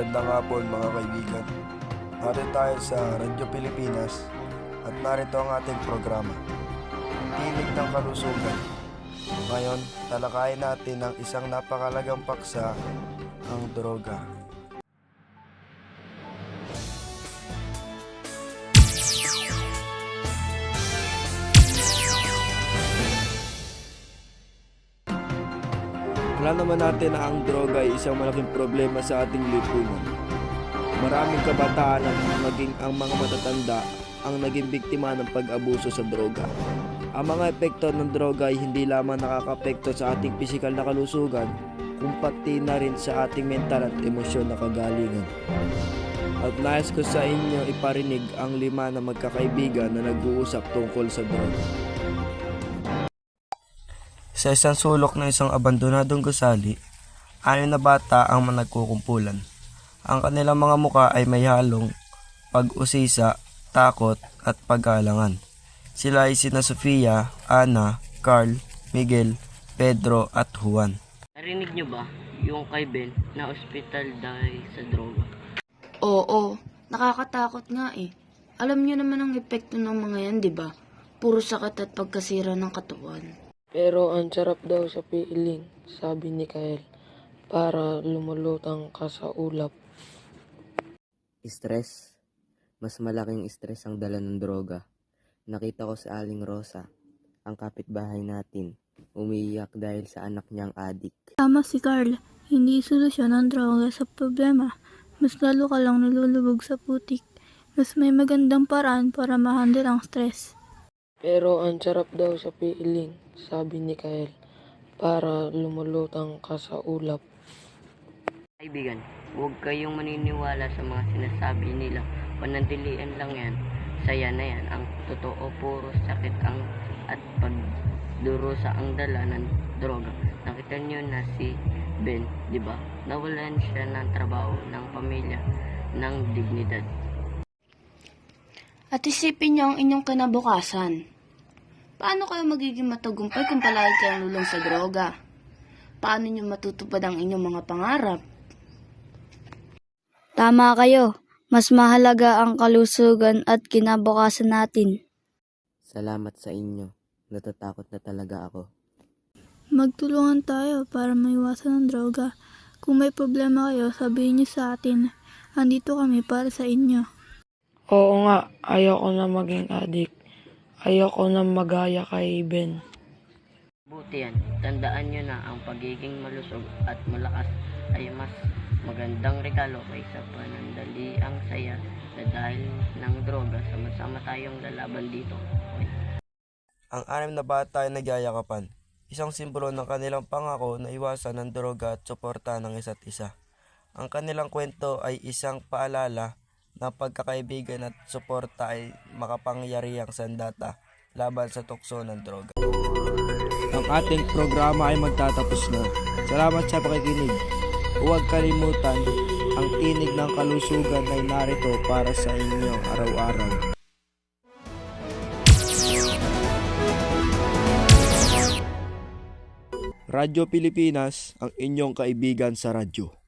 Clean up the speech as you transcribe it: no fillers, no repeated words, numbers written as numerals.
Magandang hapon mga kaibigan. Narito tayo sa Radyo Pilipinas at narito ang ating programa, Tinig ng Kalusugan. Ngayon, talakayin natin ang isang napakalagang paksa, ang droga. Alam naman natin na ang droga ay isang malaking problema sa ating lipunan. Maraming kabataan at maging ang mga matatanda ang naging biktima ng pag-abuso sa droga. Ang mga epekto ng droga ay hindi lamang nakakapekto sa ating pisikal na kalusugan, kung pati na rin sa ating mental at emosyon na kagalingan. At nais ko sa inyo iparinig ang 5 na magkakaibigan na nag-uusap tungkol sa droga. Sa isang sulok ng isang abandonadong gusali, 6 na bata ang nagkukumpulan. Ang kanilang mga muka ay may halong pag-usisa, takot at pag-aalangan. Sila ay sina Sofia, Ana, Carl, Miguel, Pedro at Juan. Narinig niyo ba yung kay Ben na ospital dahil sa droga? Oo, nakakatakot nga eh. Alam niyo naman ang epekto ng mga yan, di ba? Puro sakit at pagkasira ng katawan. Pero ang sarap daw sa piling, sabi ni Kael, para lumulutang ka sa ulap. Stress. Mas malaking stress ang dala ng droga. Nakita ko sa Aling Rosa, ang kapitbahay natin, umiiyak dahil sa anak niyang adik. Tama si Carl, hindi solusyon ang droga sa problema. Mas lalo ka lang nilulubog sa putik. Mas may magandang paraan para ma-handle ang stress. Pero ang sarap daw sa piling, sabi ni Kael, para lumulutang ka sa ulap. Kaibigan, huwag kayong maniniwala sa mga sinasabi nila. Panandilian lang yan. Saya na yan. Ang totoo, puro sakit ang at pagdurusa ang dala ng droga. Nakita niyo na si Ben, di ba? Nawalan siya ng trabaho, ng pamilya, ng dignidad. At isipin niyo ang inyong kinabukasan. Paano kayo magiging matagumpay kung palagi kayong lulong sa droga? Paano niyo matutupad ang inyong mga pangarap? Tama kayo, mas mahalaga ang kalusugan at kinabukasan natin. Salamat sa inyo. Natatakot na talaga ako. Magtulungan tayo para maiwasan ang droga. Kung may problema kayo, sabihin niyo sa atin. Andito kami para sa inyo. Oo nga, ayoko na maging adik. Ayoko na magaya kay Ben. Buti yan. Tandaan nyo na ang pagiging malusog at malakas ay mas magandang regalo kaysa panandaliang saya na dahil ng droga. Sama-sama tayong lalaban dito. Okay. Ang 6 na bata ay nagyayakapan, isang simbolo ng kanilang pangako na iwasan ang droga at suporta ng isa't isa. Ang kanilang kwento ay isang paalala na pagkakaibigan at suporta ay makapangyarihang sandata laban sa tukso ng droga. Ang ating programa ay magtatapos na. Salamat sa pakikinig. Huwag kalimutan, ang tinig ng kalusugan ay narito para sa inyong araw-araw. Radyo Pilipinas, ang inyong kaibigan sa radyo.